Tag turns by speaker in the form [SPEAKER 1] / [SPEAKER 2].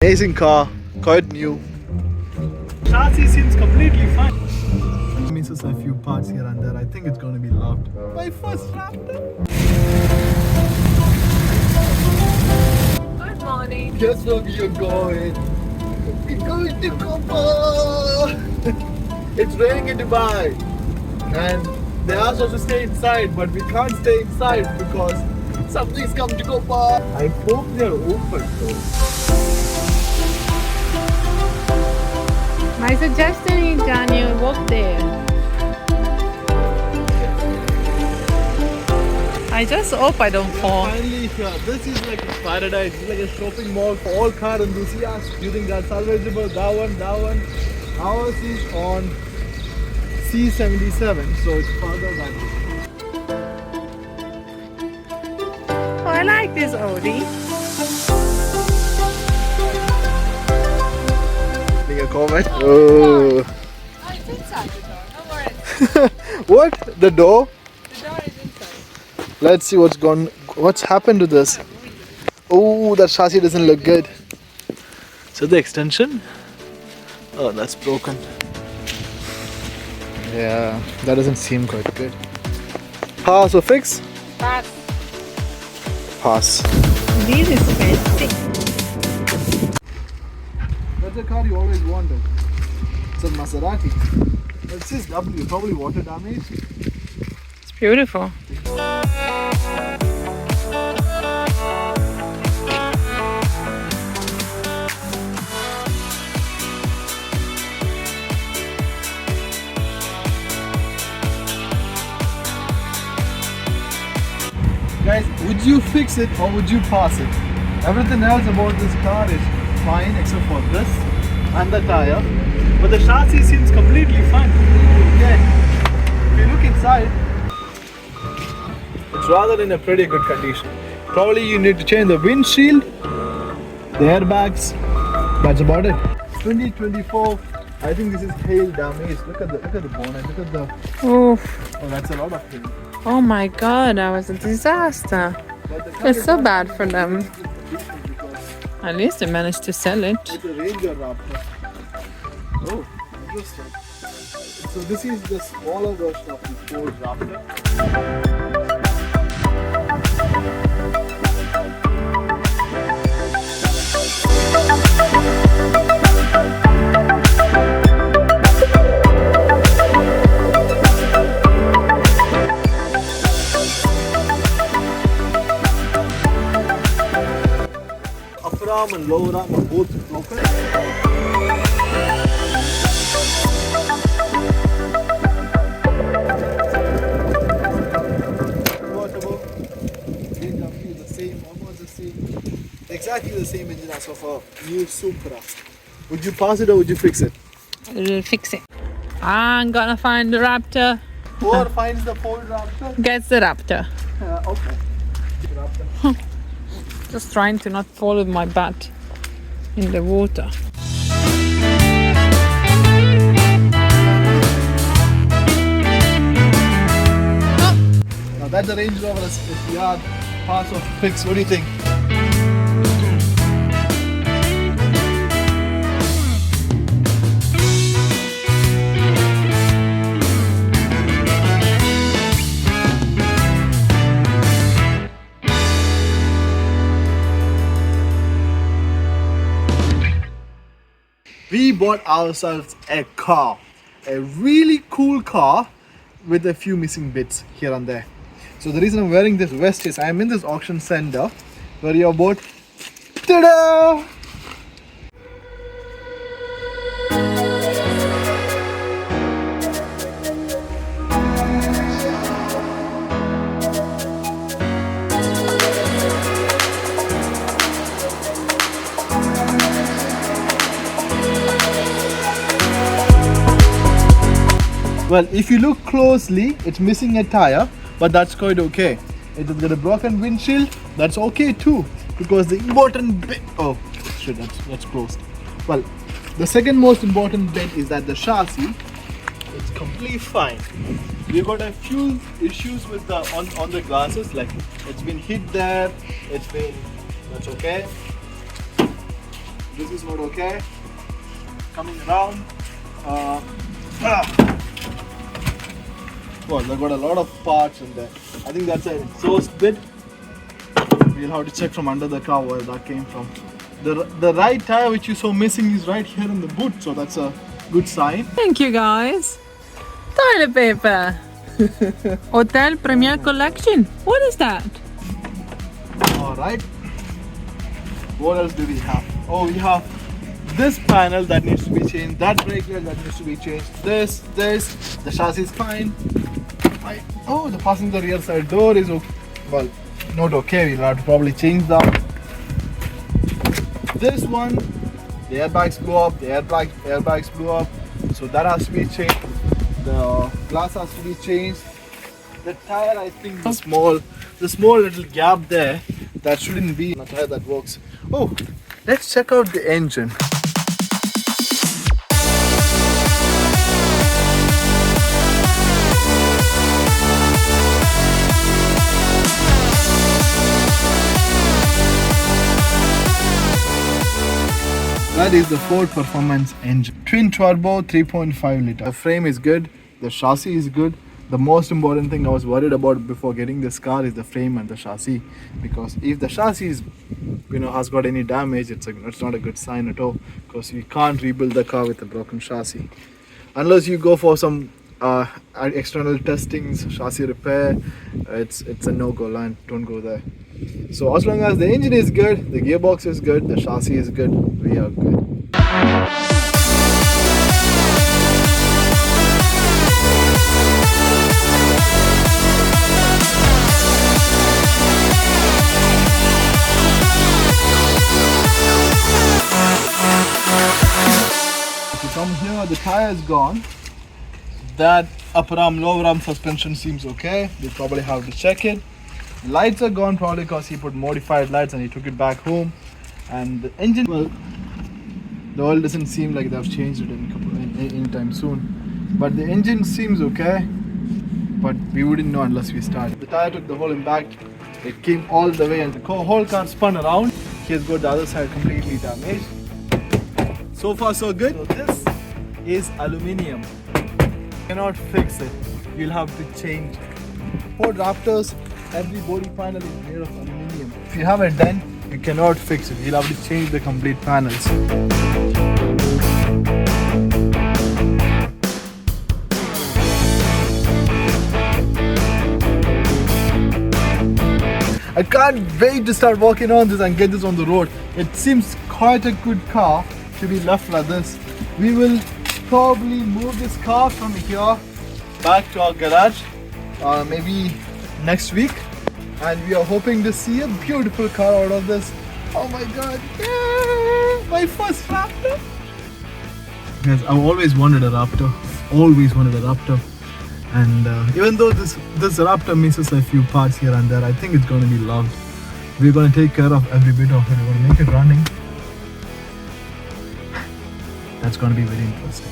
[SPEAKER 1] Amazing car, quite new.
[SPEAKER 2] Chassis seems completely fine. Misses a few parts here and there. I think it's going to be loved. My first Raptor.
[SPEAKER 3] Good morning.
[SPEAKER 2] Guess where we are going? We're going to Copa. It's raining in Dubai, and they asked us to stay inside, but we can't stay inside because something's come to Copa. I hope they're open though.
[SPEAKER 3] My suggestion is, Daniel, walk there. I just hope I don't fall.
[SPEAKER 2] Finally here. This is like a paradise. It's like a shopping mall for all car enthusiasts. You think that's salvageable? That one. Ours is on C77, so it's further than.
[SPEAKER 3] Oh, I like this Audi.
[SPEAKER 1] Make a comment. Oh.
[SPEAKER 3] Oh, it's inside the door. No worries.
[SPEAKER 1] What? The door?
[SPEAKER 3] The door is inside.
[SPEAKER 1] Let's see what's happened to this. Oh, that chassis doesn't look good. So the extension? Oh, that's broken. Yeah, that doesn't seem quite good. Pass or fix?
[SPEAKER 3] Pass.
[SPEAKER 1] Pass.
[SPEAKER 3] This is fancy.
[SPEAKER 2] That's the car you always wanted. It's a Maserati. It says W, probably water damage.
[SPEAKER 3] It's beautiful.
[SPEAKER 2] Guys, would you fix it or would you pass it? Everything else about this car is fine except for this and the tire. But the chassis seems completely fine. Okay. If you look inside, it's rather in a pretty good condition. Probably you need to change the windshield, the airbags. That's about it. 2024. I think this is hail damage. Look at the bonnet. Look at the.
[SPEAKER 3] Oof.
[SPEAKER 2] Oh, that's a lot of hail.
[SPEAKER 3] Oh my god, that was a disaster.
[SPEAKER 2] But the car
[SPEAKER 3] It's
[SPEAKER 2] is
[SPEAKER 3] so
[SPEAKER 2] not
[SPEAKER 3] bad
[SPEAKER 2] in
[SPEAKER 3] for
[SPEAKER 2] a
[SPEAKER 3] them.
[SPEAKER 2] good condition because
[SPEAKER 3] At least they managed to sell it.
[SPEAKER 2] it's a Ranger Raptor. Oh, interesting. So this is the smaller version of the Ford Raptor. Upper arm and lower arm are both broken. Convertible, BMW, the same, almost the same, exactly the same engine as of a new Supra. Would you pass it or would you fix it?
[SPEAKER 3] We'll fix it. I'm gonna find the Raptor.
[SPEAKER 2] Or finds the Ford Raptor?
[SPEAKER 3] Gets the Raptor.
[SPEAKER 2] Okay. Raptor.
[SPEAKER 3] Just trying to not fall with my butt in the water.
[SPEAKER 2] Now that's the Range Rover SVR. Pass or fix? What do you think? We bought ourselves a car, a really cool car with a few missing bits here and there. So the reason I'm wearing this vest is I'm in this auction center where you're about, ta-da! Well, if you look closely, it's missing a tire, but that's quite okay. It's got a broken windshield, that's okay too, because the important bit, oh shit, that's closed. Well, the second most important bit is that the chassis, it's completely fine. We got a few issues with the on the glasses, like it's been hit there, that's okay. This is not okay. Coming around. Well, they've got a lot of parts in there. I think that's an exhaust bit. We'll have to check from under the car where that came from. The right tire which you saw missing is right here in the boot, so that's a good sign.
[SPEAKER 3] Thank you guys. Toilet paper. Hotel Premier Collection. What is that?
[SPEAKER 2] Alright. What else do we have? Oh, we have this panel that needs to be changed, that brake light that needs to be changed, this, the chassis is fine. Oh, the passenger rear side door is okay. Well, not okay, we'll have to probably change that. This one, the airbags blew up, the airbags blew up, so that has to be changed. The glass has to be changed. The tire, I think the small little gap there, that shouldn't be a tire that works. Oh, let's check out the engine. That is the Ford Performance engine. Twin turbo 3.5 liter. The frame is good, the chassis is good. The most important thing I was worried about before getting this car is the frame and the chassis, because if the chassis is, has got any damage, it's not a good sign at all, because you can't rebuild the car with a broken chassis unless you go for some external testings, chassis repair. It's a no-go line. Don't go there. So as long as the engine is good, the gearbox is good, the chassis is good, we are good. From here, the tire is gone. That upper arm, lower arm suspension seems okay. We probably have to check it. The lights are gone, probably because he put modified lights and he took it back home. And the engine, well, the oil doesn't seem like they've changed it anytime soon. But the engine seems okay, but we wouldn't know unless we start. The tire took the whole impact. It came all the way and the whole car spun around. He's got the other side completely damaged. So far so good. So this is aluminium. You cannot fix it. You'll have to change. Ford Raptors, every body panel is made of aluminium. If you have a dent, you cannot fix it. You'll have to change the complete panels. I can't wait to start working on this and get this on the road. It seems quite a good car to be left like this. We will probably move this car from here back to our garage maybe next week, and we are hoping to see a beautiful car out of this. Oh my god, yeah, my first Raptor. Guys, I've always wanted a Raptor, and even though this Raptor misses a few parts here and there, I think it's going to be loved. We're going to take care of every bit of it. We're going to make it running. That's going to be very interesting.